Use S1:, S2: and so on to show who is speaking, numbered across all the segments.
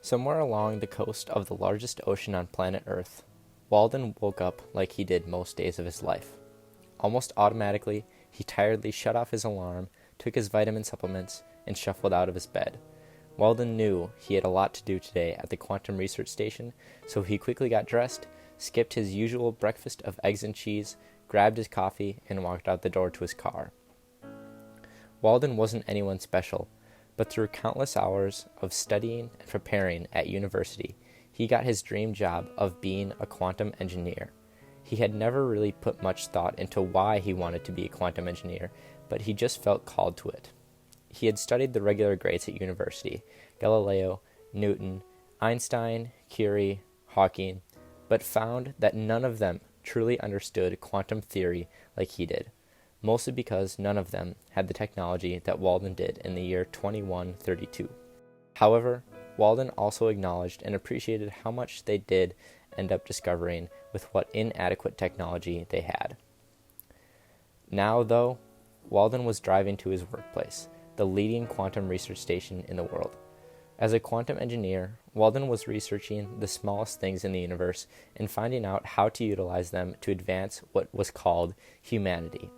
S1: Somewhere along the coast of the largest ocean on planet Earth, Walden woke up like he did most days of his life. Almost automatically, he tiredly shut off his alarm, took his vitamin supplements, and shuffled out of his bed. Walden knew he had a lot to do today at the Quantum Research Station, so he quickly got dressed, skipped his usual breakfast of eggs and cheese, grabbed his coffee, and walked out the door to his car. Walden wasn't anyone special, but through countless hours of studying and preparing at university, he got his dream job of being a quantum engineer. He had never really put much thought into why he wanted to be a quantum engineer, but he just felt called to it. He had studied the regular greats at university, Galileo, Newton, Einstein, Curie, Hawking, but found that none of them truly understood quantum theory like he did, mostly because none of them had the technology that Walden did in the year 2132. However, Walden also acknowledged and appreciated how much they did end up discovering with what inadequate technology they had. Now, though, Walden was driving to his workplace, the leading quantum research station in the world. As a quantum engineer, Walden was researching the smallest things in the universe and finding out how to utilize them to advance what was called humanity.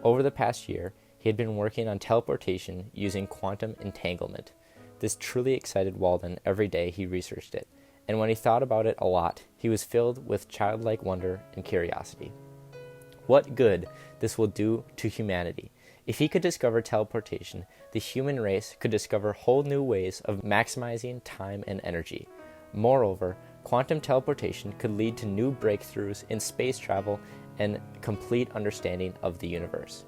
S1: Over the past year, he had been working on teleportation using quantum entanglement. This truly excited Walden every day he researched it, and when he thought about it a lot, he was filled with childlike wonder and curiosity. What good this will do to humanity. If he could discover teleportation, the human race could discover whole new ways of maximizing time and energy. Moreover, quantum teleportation could lead to new breakthroughs in space travel and complete understanding of the universe.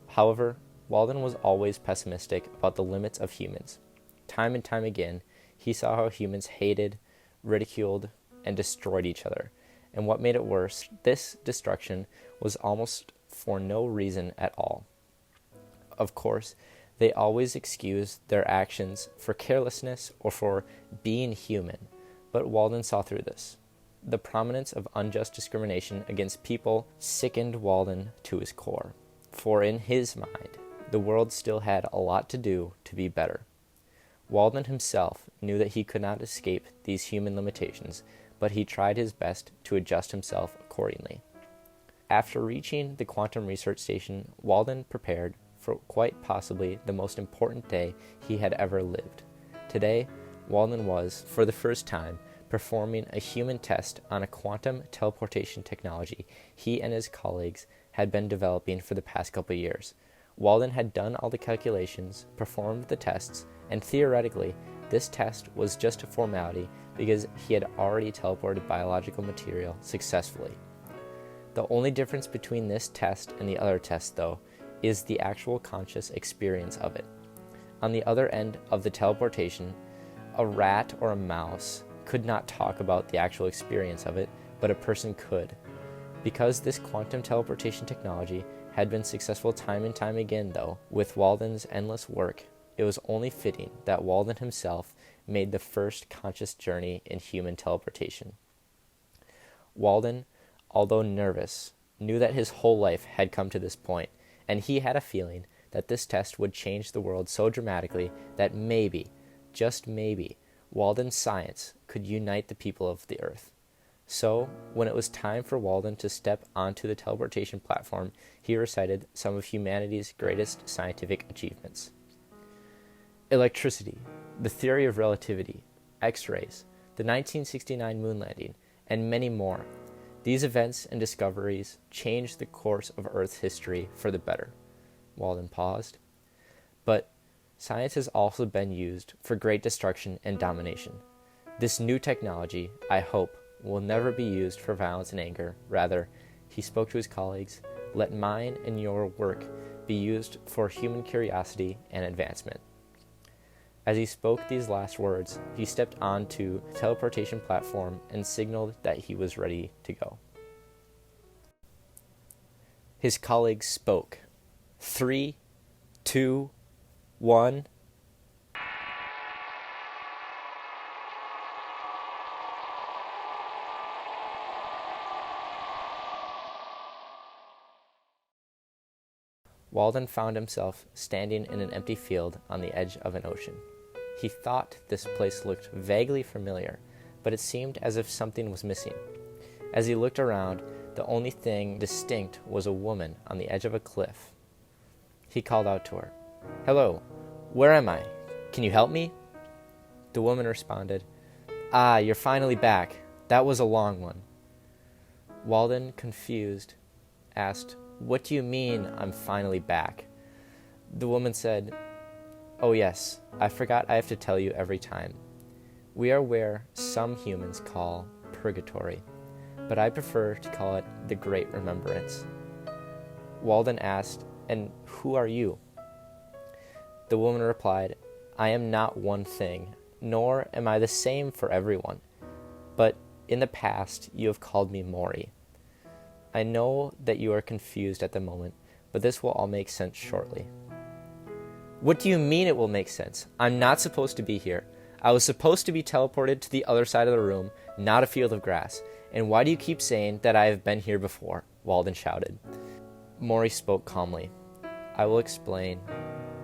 S1: However, Walden was always pessimistic about the limits of humans. Time and time again, he saw how humans hated, ridiculed, and destroyed each other. And what made it worse, this destruction was almost for no reason at all. Of course, they always excused their actions for carelessness or for being human, but Walden saw through this. The prominence of unjust discrimination against people sickened Walden to his core, for in his mind, the world still had a lot to do to be better. Walden himself knew that he could not escape these human limitations, but he tried his best to adjust himself accordingly. After reaching the Quantum Research Station, Walden prepared for quite possibly the most important day he had ever lived. Today, Walden was, for the first time, performing a human test on a quantum teleportation technology he and his colleagues had been developing for the past couple years. Walden had done all the calculations, performed the tests, and theoretically, this test was just a formality because he had already teleported biological material successfully. The only difference between this test and the other tests, though, is the actual conscious experience of it. On the other end of the teleportation, a rat or a mouse could not talk about the actual experience of it, but a person could. Because this quantum teleportation technology had been successful time and time again, though, with Walden's endless work, it was only fitting that Walden himself made the first conscious journey in human teleportation. Walden, although nervous, knew that his whole life had come to this point, and he had a feeling that this test would change the world so dramatically that maybe, just maybe, Walden's science could unite the people of the earth. So, when it was time for Walden to step onto the teleportation platform, he recited some of humanity's greatest scientific achievements. Electricity, the theory of relativity, X-rays, the 1969 moon landing, and many more. These events and discoveries changed the course of Earth's history for the better. Walden paused. But science has also been used for great destruction and domination. This new technology, I hope, will never be used for violence and anger. Rather, he spoke to his colleagues, let mine and your work be used for human curiosity and advancement. As he spoke these last words, he stepped onto the teleportation platform and signaled that he was ready to go. His colleagues spoke. 3, 2, 1. Walden found himself standing in an empty field on the edge of an ocean. He thought this place looked vaguely familiar, but it seemed as if something was missing. As he looked around, the only thing distinct was a woman on the edge of a cliff. He called out to her, "Hello, where am I? Can you help me?" The woman responded, "Ah, you're finally back. That was a long one." Walden, confused, asked, "What do you mean I'm finally back?" The woman said, "Oh yes, I forgot I have to tell you every time. We are where some humans call purgatory, but I prefer to call it the Great Remembrance." Walden asked, "And who are you?" The woman replied, "I am not one thing, nor am I the same for everyone. But in the past you have called me Mori. I know that you are confused at the moment, but this will all make sense shortly." "What do you mean it will make sense? I'm not supposed to be here. I was supposed to be teleported to the other side of the room, not a field of grass. And why do you keep saying that I have been here before?" Walden shouted. Mori spoke calmly. "I will explain,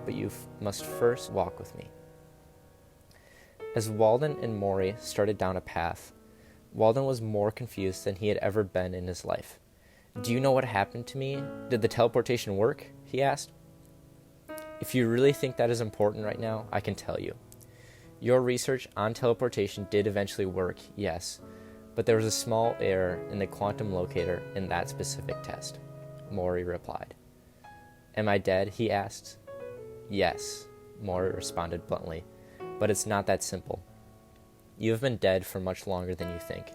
S1: but you must first walk with me." As Walden and Mori started down a path, Walden was more confused than he had ever been in his life. "Do you know what happened to me? Did the teleportation work?" he asked. "If you really think that is important right now, I can tell you. Your research on teleportation did eventually work, yes, but there was a small error in the quantum locator in that specific test," Mori replied. "Am I dead?" he asked. "Yes," Mori responded bluntly, "but it's not that simple. You have been dead for much longer than you think.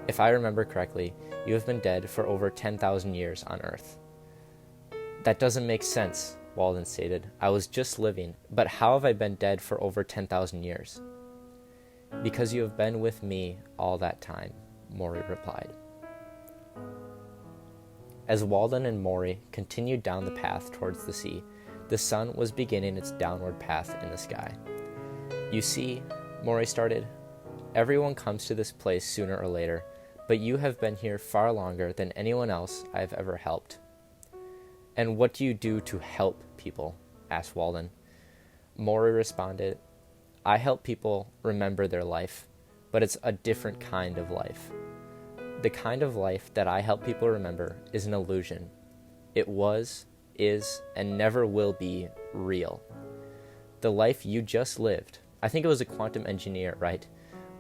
S1: If I remember correctly, you have been dead for over 10,000 years on Earth." "That doesn't make sense," Walden stated. "I was just living, but how have I been dead for over 10,000 years?" "Because you have been with me all that time," Mori replied. As Walden and Mori continued down the path towards the sea, the sun was beginning its downward path in the sky. "You see," Mori started, "everyone comes to this place sooner or later, but you have been here far longer than anyone else I have ever helped." "And what do you do to help people?" asked Walden. Mori responded, "I help people remember their life, but it's a different kind of life. The kind of life that I help people remember is an illusion. It was, is, and never will be real. The life you just lived, I think it was a quantum engineer, right,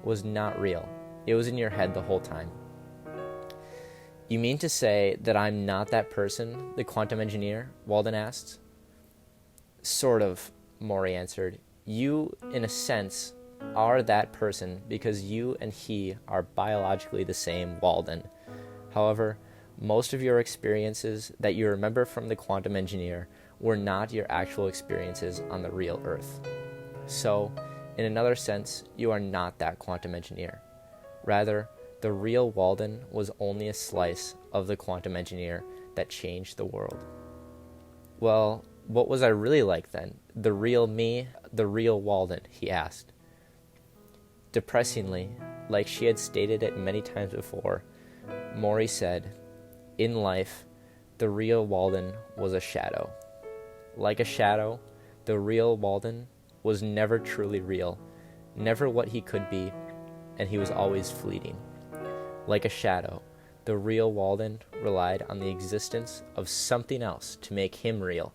S1: was not real. It was in your head the whole time." "You mean to say that I'm not that person, the quantum engineer?" Walden asked. "Sort of," Mori answered. "You, in a sense, are that person because you and he are biologically the same, Walden. However, most of your experiences that you remember from the quantum engineer were not your actual experiences on the real Earth. So, in another sense, you are not that quantum engineer. Rather, the real Walden was only a slice of the quantum engineer that changed the world." "Well, what was I really like then? The real me, the real Walden?" he asked. Depressingly, like she had stated it many times before, Mori said, "In life, the real Walden was a shadow. Like a shadow, the real Walden was never truly real, never what he could be, and he was always fleeting. Like a shadow, the real Walden relied on the existence of something else to make him real,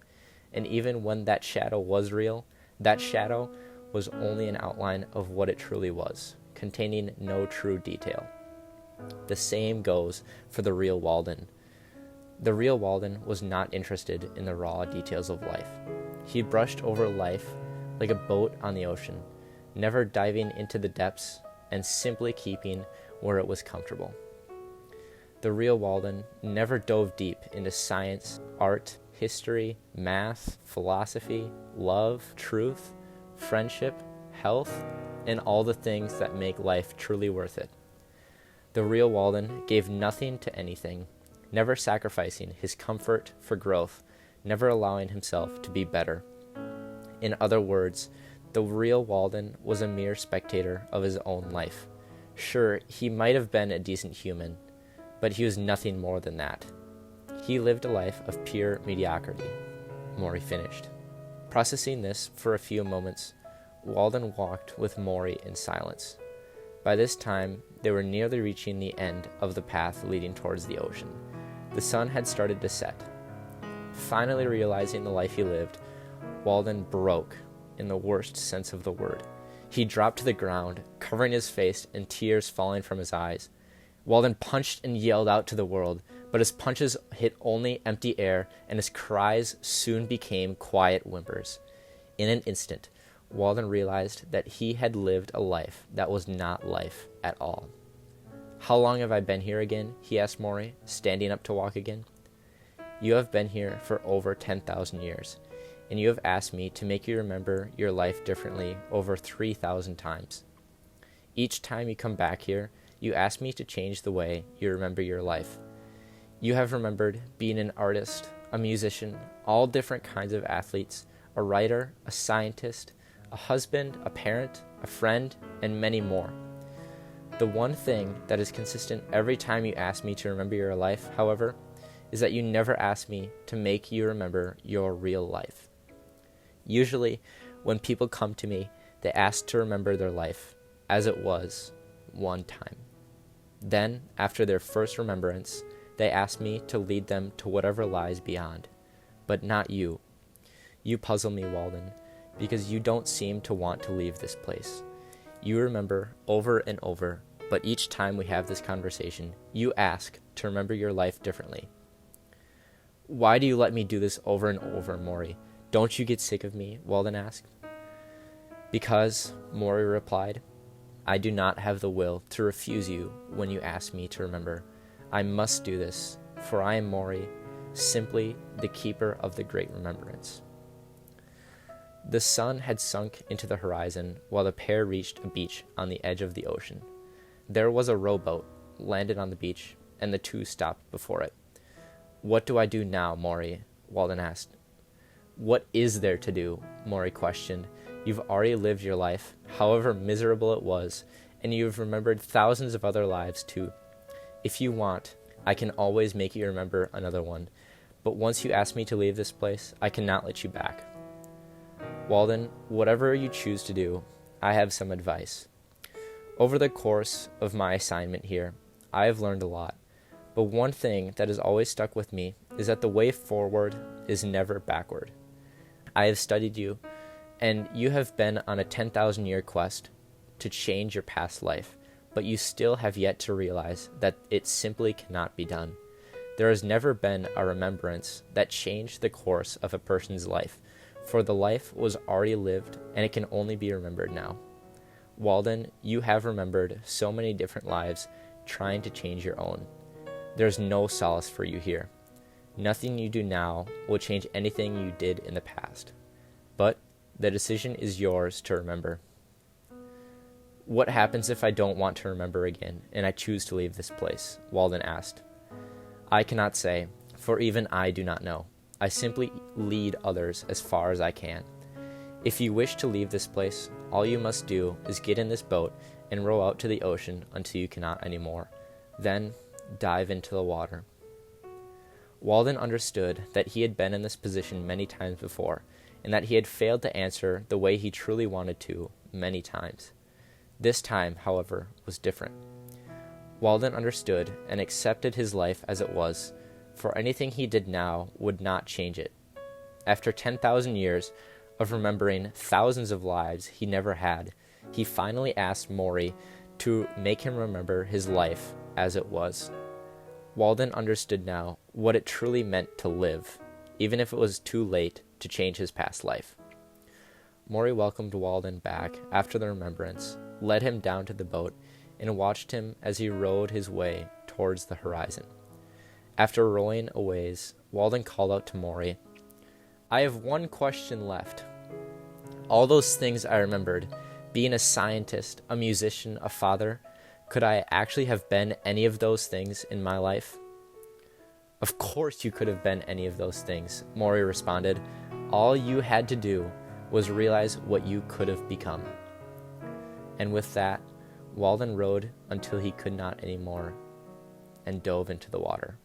S1: and even when that shadow was real, that shadow was only an outline of what it truly was, containing no true detail. The same goes for the real Walden. The real Walden was not interested in the raw details of life. He brushed over life like a boat on the ocean, never diving into the depths and simply keeping where it was comfortable. The real Walden never dove deep into science, art, history, math, philosophy, love, truth, friendship, health, and all the things that make life truly worth it. The real Walden gave nothing to anything, never sacrificing his comfort for growth, never allowing himself to be better. In other words, the real Walden was a mere spectator of his own life. Sure, he might have been a decent human, but he was nothing more than that. He lived a life of pure mediocrity," Mori finished. Processing this for a few moments, Walden walked with Maury in silence. By this time, they were nearly reaching the end of the path leading towards the ocean. The sun had started to set. Finally realizing the life he lived, Walden broke in the worst sense of the word. He dropped to the ground, covering his face and tears falling from his eyes. Walden punched and yelled out to the world, but his punches hit only empty air, and his cries soon became quiet whimpers. In an instant, Walden realized that he had lived a life that was not life at all. "How long have I been here again?" he asked Maury, standing up to walk again. "You have been here for over 10,000 years, and you have asked me to make you remember your life differently over 3,000 times. Each time you come back here, you ask me to change the way you remember your life. You have remembered being an artist, a musician, all different kinds of athletes, a writer, a scientist, a husband, a parent, a friend, and many more. The one thing that is consistent every time you ask me to remember your life, however, is that you never ask me to make you remember your real life. Usually, when people come to me, they ask to remember their life as it was one time. Then, after their first remembrance, they ask me to lead them to whatever lies beyond. But not you. You puzzle me, Walden, because you don't seem to want to leave this place. You remember over and over, but each time we have this conversation, you ask to remember your life differently." "Why do you let me do this over and over, Maury? Don't you get sick of me?" Walden asked. "Because," Maury replied, "I do not have the will to refuse you when you ask me to remember. I must do this, for I am Maury, simply the keeper of the great remembrance." The sun had sunk into the horizon while the pair reached a beach on the edge of the ocean. There was a rowboat landed on the beach, and the two stopped before it. "What do I do now, Maury?" Walden asked. "What is there to do?" Maury questioned. "You've already lived your life, however miserable it was, and you've remembered thousands of other lives too. If you want, I can always make you remember another one, but once you ask me to leave this place, I cannot let you back." "Walden, whatever you choose to do, I have some advice. Over the course of my assignment here, I have learned a lot, but one thing that has always stuck with me is that the way forward is never backward. I have studied you, and you have been on a 10,000-year quest to change your past life, but you still have yet to realize that it simply cannot be done. There has never been a remembrance that changed the course of a person's life, for the life was already lived, and it can only be remembered now. Walden, you have remembered so many different lives trying to change your own. There's no solace for you here. Nothing you do now will change anything you did in the past. But the decision is yours to remember." "What happens if I don't want to remember again, and I choose to leave this place?" Walden asked. "I cannot say, for even I do not know. I simply lead others as far as I can. If you wish to leave this place, all you must do is get in this boat and row out to the ocean until you cannot anymore. Then dive into the water." Walden understood that he had been in this position many times before, and that he had failed to answer the way he truly wanted to many times. This time, however, was different. Walden understood and accepted his life as it was, for anything he did now would not change it. After 10,000 years of remembering thousands of lives he never had, he finally asked Maury to make him remember his life as it was. Walden understood now what it truly meant to live, even if it was too late to change his past life. Maury welcomed Walden back after the remembrance, led him down to the boat, and watched him as he rowed his way towards the horizon. After rowing a ways, Walden called out to Maury, "I have one question left. All those things I remembered, being a scientist, a musician, a father, could I actually have been any of those things in my life?" "Of course you could have been any of those things," Maury responded. "All you had to do was realize what you could have become." And with that, Walden rowed until he could not anymore and dove into the water.